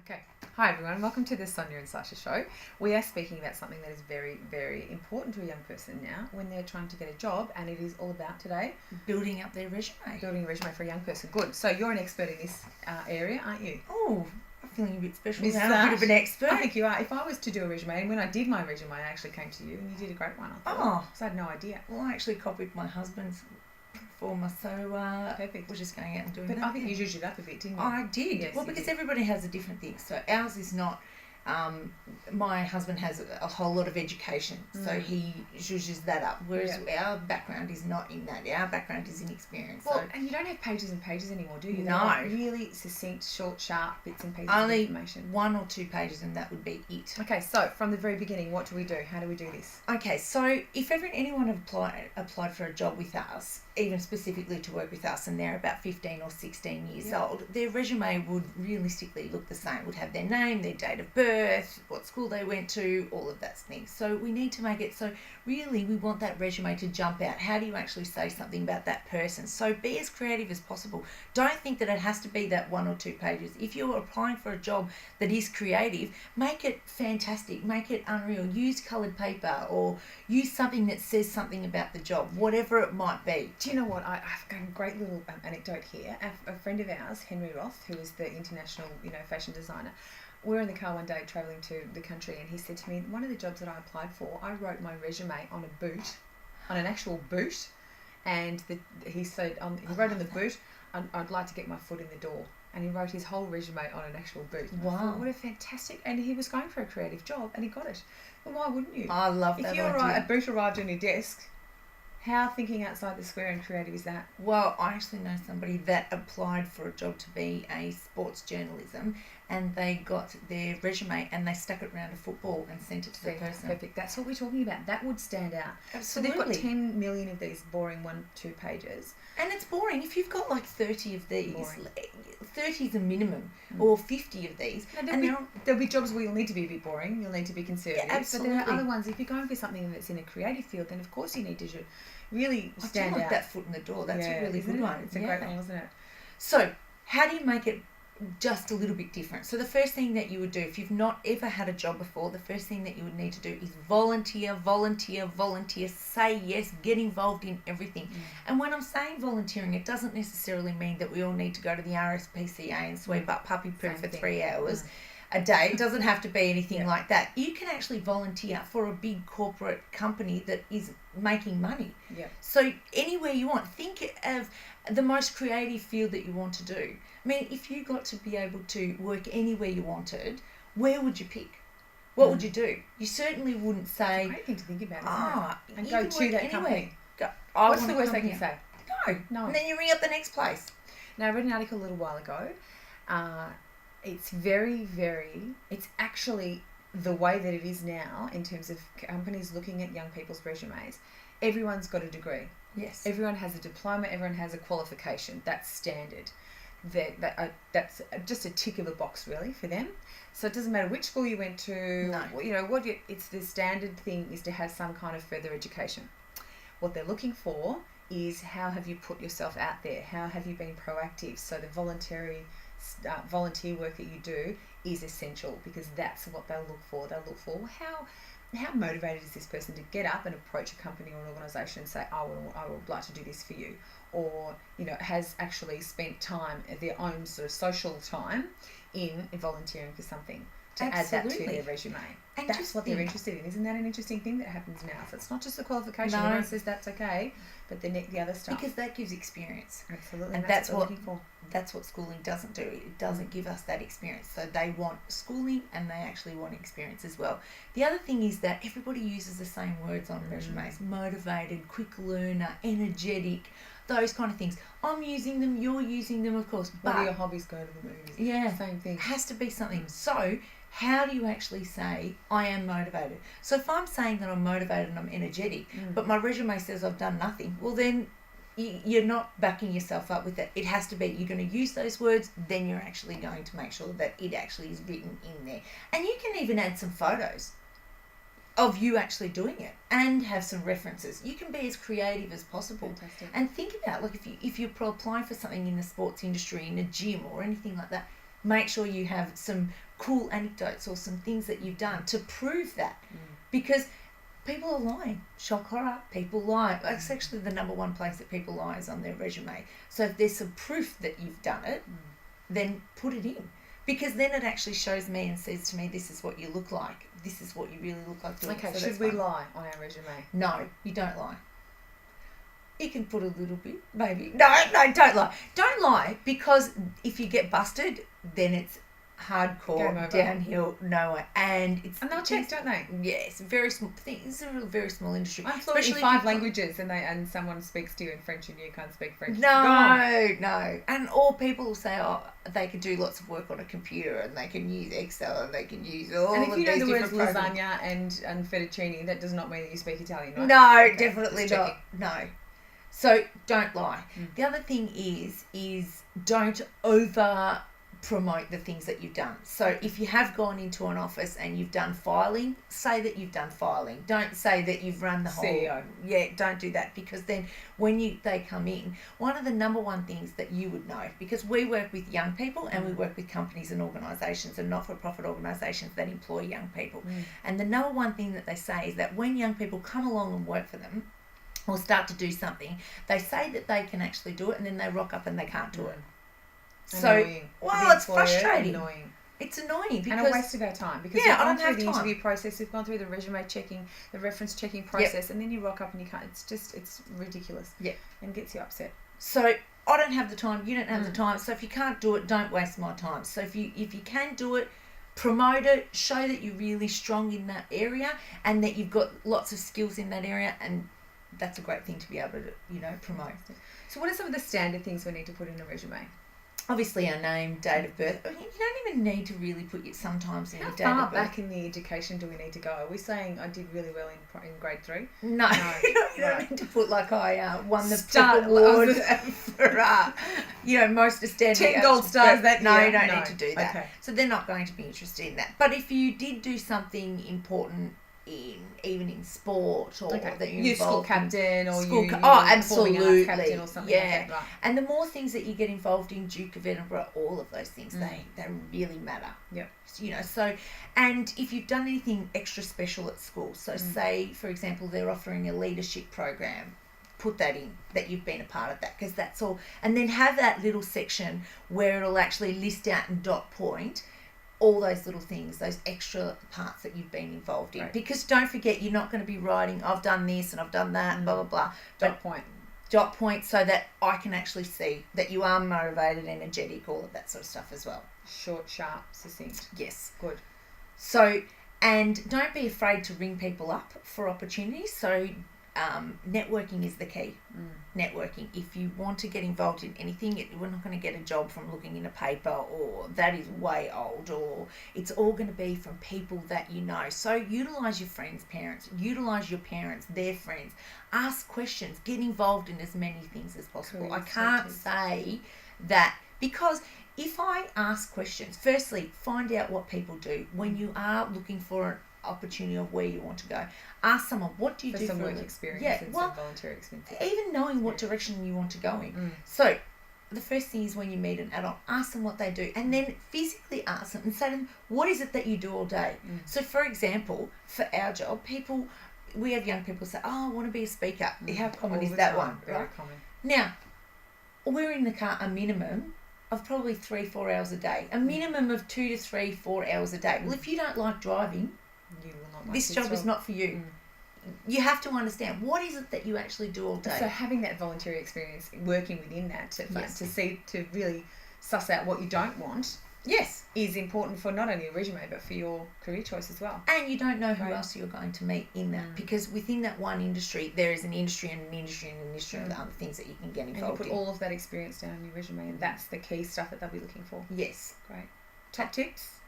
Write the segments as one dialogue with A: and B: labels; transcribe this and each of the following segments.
A: Okay. Hi everyone, welcome to the Sonya and Sacha show. We are speaking about something that is very, very important to a young person now when they're trying to get a job, and it is all about today
B: building up their resume.
A: building a resume for a young person. Good. So you're an expert in this area, aren't you?
B: Oh, I'm feeling a bit special
A: Miss
B: now.
A: Sash?
B: A bit of an expert.
A: I think you are. If I was to do a resume, and when I did my resume, I actually came to you and you did a great one. I thought,
B: Oh.
A: because I had no idea.
B: Well, I actually copied my husband's former, so
A: Perfect.
B: we're just going out and doing
A: But
B: that.
A: I think you zhuzhed it up a bit, didn't you?
B: I did.
A: Yes,
B: Well,
A: you
B: because
A: did.
B: everybody has a different thing. So ours is not. My husband has a whole lot of education, so he zhuzhes that up. Whereas our background is not in that. Our background is in experience.
A: Well,
B: So
A: and you don't have pages and pages anymore, do you?
B: No.
A: They're like really succinct, short, sharp bits and pieces
B: only
A: of information.
B: 1 or 2 pages, and that would be it.
A: Okay, so from the very beginning, what do we do? How do we do this?
B: Okay, so if anyone applied for a job with us, even specifically to work with us, and they're about 15 or 16 years old, their resume would realistically look the same. Would have their name, their date of birth, what school they went to, all of that thing. So we need to make it so really we want that resume to jump out. How do you actually say something about that person? So be as creative as possible. Don't think that it has to be that 1 or 2 pages. If you're applying for a job that is creative, make it fantastic, make it unreal. Use coloured paper or use something that says something about the job, whatever it might be.
A: Do you know what? I've got a great little anecdote here. A friend of ours, Henry Roth, who is the international, fashion designer, we were in the car one day travelling to the country, and he said to me, one of the jobs that I applied for, I wrote my resume on a boot, on an actual boot, and he said, he wrote on the boot, I'd like to get my foot in the door. And he wrote his whole resume on an actual boot. And I thought, what a fantastic... And he was going for a creative job, and he got it. Well, why wouldn't you?
B: I love that idea.
A: If a boot arrived on your desk, how thinking outside the square and creative is that?
B: Well, I actually know somebody that applied for a job to be a sports journalism, and they got their resume and they stuck it around a football and sent it to the person.
A: Perfect. That's what we're talking about. That would stand out.
B: Absolutely.
A: So they've got 10 million of these boring 1-2 pages.
B: And it's boring. If you've got like 30 of these,
A: Boring.
B: 30 is a minimum, or 50 of these.
A: There'll be jobs where you'll need to be a bit boring, you'll need to be conservative.
B: Yeah, absolutely.
A: But there are other ones, if you're going for something that's in a creative field, then of course you need to really stand
B: I do like
A: out.
B: that foot in the door. That's a really good one.
A: It's a great one, isn't it?
B: So, how do you make it just a little bit different? So the first thing that you would do, if you've not ever had a job before, the first thing that you would need to do is volunteer, say yes, get involved in everything. And when I'm saying volunteering, it doesn't necessarily mean that we all need to go to the RSPCA and sweep up puppy poo for 3 hours a day. It doesn't have to be anything like that. You can actually volunteer for a big corporate company that is making money. So anywhere you want, think of the most creative field that you want to do. I mean, if you got to be able to work anywhere you wanted, where would you pick? What would you do? You certainly wouldn't say...
A: It's a great thing to think about, isn't it? And go to that
B: anywhere.
A: company.
B: Go,
A: What's the worst they can say?
B: No. And then you ring up the next place.
A: Now, I read an article a little while ago. It's it's actually the way that it is now in terms of companies looking at young people's resumes. Everyone's got a degree.
B: Yes.
A: Everyone has a diploma. Everyone has a qualification. That's standard. That's just a tick of a box, really, for them. So it doesn't matter which school you went to.
B: No.
A: It's the standard thing is to have some kind of further education. What they're looking for is how have you put yourself out there? How have you been proactive? So the volunteer work that you do is essential, because that's what they'll look for. They'll look for how motivated is this person to get up and approach a company or an organisation and say, I would like to do this for you, or has actually spent time, their own sort of social time, in volunteering for something to add that to their resume. And that's what they're interested in. Isn't that an interesting thing that happens now? So it's not just the qualification.
B: No.
A: Everyone says that's okay, but the other stuff.
B: Because that gives experience.
A: Absolutely.
B: And
A: that's what they're looking for.
B: That's what schooling doesn't do. It doesn't give us that experience. So they want schooling and they actually want experience as well. The other thing is that everybody uses the same words on resumes. Motivated, quick learner, energetic, those kind of things. I'm using them, you're using them, of course.
A: What are your hobbies? Go to the movies.
B: Yeah.
A: Same thing.
B: It has to be something. So how do you actually say, I am motivated? So if I'm saying that I'm motivated and I'm energetic, but my resume says I've done nothing, well then you're not backing yourself up with it. It has to be, you're going to use those words, then you're actually going to make sure that it actually is written in there. And you can even add some photos of you actually doing it and have some references. You can be as creative as possible.
A: Fantastic.
B: And think about, like, if you're applying for something in the sports industry, in a gym or anything like that, Make sure you have some cool anecdotes or some things that you've done to prove that. Because people are lying. Shock horror, people lie. That's actually the number one place that people lie is on their resume. So if there's some proof that you've done it, then put it in. Because then it actually shows me and says to me, this is what you look like. This is what you really look like doing.
A: Okay,
B: so
A: should we lie on our resume?
B: No, you don't lie. You can put a little bit, maybe. No, don't lie. Don't lie, because if you get busted, then it's hardcore, downhill, nowhere. And
A: they'll check, don't they?
B: Yes, very small thing. It's a very small industry.
A: I'm fluent in 5 languages, and someone speaks to you in French and you can't speak French.
B: No. And all people will say, they can do lots of work on a computer and they can use Excel and they can use all
A: of these different programs. And if you know the words lasagna and fettuccine, that does not mean that you speak Italian, right?
B: No, okay, definitely not. No. So don't lie. The other thing is don't over promote the things that you've done. So if you have gone into an office and you've done filing, say that you've done filing. Don't say that you've run the whole
A: CEO.
B: Yeah, don't do that, because then when they come in, one of the number one things that you would know, because we work with young people and we work with companies and organisations and not-for-profit organisations that employ young people. And the number one thing that they say is that when young people come along and work for them or start to do something, they say that they can actually do it and then they rock up and they can't do it.
A: Annoying.
B: So, well, it's frustrating.
A: Annoying.
B: It's annoying because...
A: And a waste of our time. Because we've gone through the interview process, we've gone through the resume checking, the reference checking process, and then you rock up and you can't. It's ridiculous.
B: Yeah.
A: And gets you upset.
B: So, I don't have the time, you don't have the time. So, if you can't do it, don't waste my time. So, if you can do it, promote it, show that you're really strong in that area and that you've got lots of skills in that area, and that's a great thing to be able to, promote.
A: So, what are some of the standard things we need to put in a resume?
B: Obviously, our name, date of birth. You don't even need to really put it sometimes in your date of birth.
A: How far back in the education do we need to go? Are we saying I did really well in grade 3?
B: No. You don't need to put I won the top award for most outstanding
A: 10 gold stars that
B: No,
A: year.
B: you don't need to do that.
A: Okay.
B: So they're not going to be interested in that. But if you did do something important even in sport, or that you're
A: school captain, or
B: school
A: absolutely captain or something like that, right.
B: And the more things that you get involved in, Duke of Edinburgh, all of those things, they really matter.
A: Yep.
B: So, and if you've done anything extra special at school, so say for example they're offering a leadership program, put that in, that you've been a part of that, because that's all. And then have that little section where it'll actually list out and dot point all those little things, those extra parts that you've been involved in. Right. Because don't forget, you're not going to be writing, I've done this and I've done that and blah, blah, blah. Dot point so that I can actually see that you are motivated, energetic, all of that sort of stuff as well.
A: Short, sharp, succinct.
B: Yes.
A: Good.
B: So, and don't be afraid to ring people up for opportunities. So, networking is the key. Networking. If you want to get involved in anything, we're not going to get a job from looking in a paper, or that is way old, or it's all going to be from people that you know. So utilise your friends' parents, utilise your parents, their friends, ask questions, get involved in as many things as possible. I can't say that, because if I ask questions, firstly, find out what people do when you are looking for an opportunity of where you want to go. Ask someone, what do you do
A: some
B: for
A: work experience and some voluntary experience.
B: Even knowing what direction you want to go in. So the first thing is when you meet an adult, ask them what they do, and then physically ask them and say to them, what is it that you do all day? So for example, for our job, we have young people say, I want to be a speaker. How common is that one?
A: Very common.
B: Now, we're in the car a minimum of probably 3-4 hours a day, a minimum of 2 to 3, 4 hours a day. Well, if you don't like driving,
A: you will not like
B: this job is not for you. You have to understand, what is it that you actually do all day?
A: So having that voluntary experience, working within that to really suss out what you don't want, is important for not only a resume but for your career choice as well.
B: And you don't know who else you're going to meet in that, because within that one industry there is an industry and an industry and an industry of other things that you can get involved in.
A: And you put all of that experience down in your resume, and that's the key stuff that they'll be looking for.
B: Yes.
A: Great. Top tips?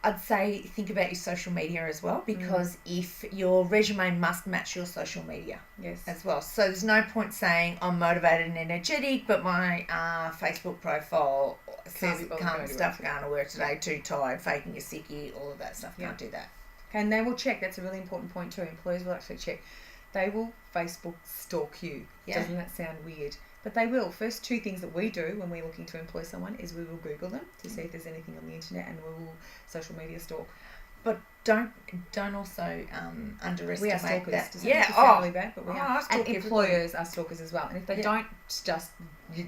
B: I'd say think about your social media as well, because if your resume must match your social media as well. So there's no point saying I'm motivated and energetic, but my Facebook profile says stuff going to work today, too tired, faking a sickie, all of that stuff. Can't do that.
A: And they will check. That's a really important point too. Employers will actually check. they will Facebook stalk you.
B: Yeah.
A: Doesn't that sound weird? But they will. First two things that we do when we're looking to employ someone is we will Google them to see if there's anything on the internet, and we will social media stalk.
B: But don't also underestimate
A: We are stalkers.
B: that.
A: Does that sound really bad? But we are. And employers are stalkers as well. And if they don't just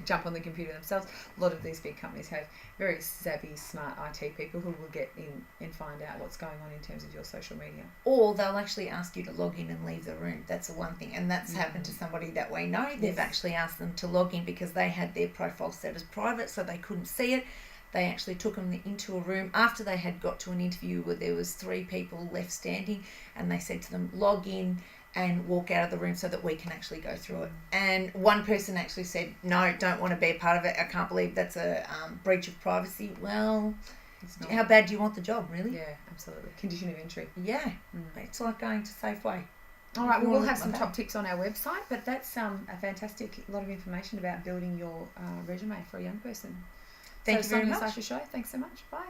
A: jump on the computer themselves, a lot of these big companies have very savvy, smart IT people who will get in and find out what's going on in terms of your social media.
B: Or they'll actually ask you to log in and leave the room. That's the one thing. And that's happened to somebody that we know. They've actually asked them to log in because they had their profile set as private, so they couldn't see it. They actually took them into a room after they had got to an interview where there was 3 people left standing, and they said to them, log in and walk out of the room so that we can actually go through it. And one person actually said, no, don't want to be a part of it. I can't believe that's a breach of privacy. Well, how bad do you want the job, really?
A: Yeah, absolutely. Condition of entry.
B: Yeah. It's like going to Safeway.
A: All right, we'll have some top tips on our website, but that's a fantastic lot of information about building your resume for a young person.
B: Thank you very much.
A: Sonya and Sacha Show. Thanks so much. Bye.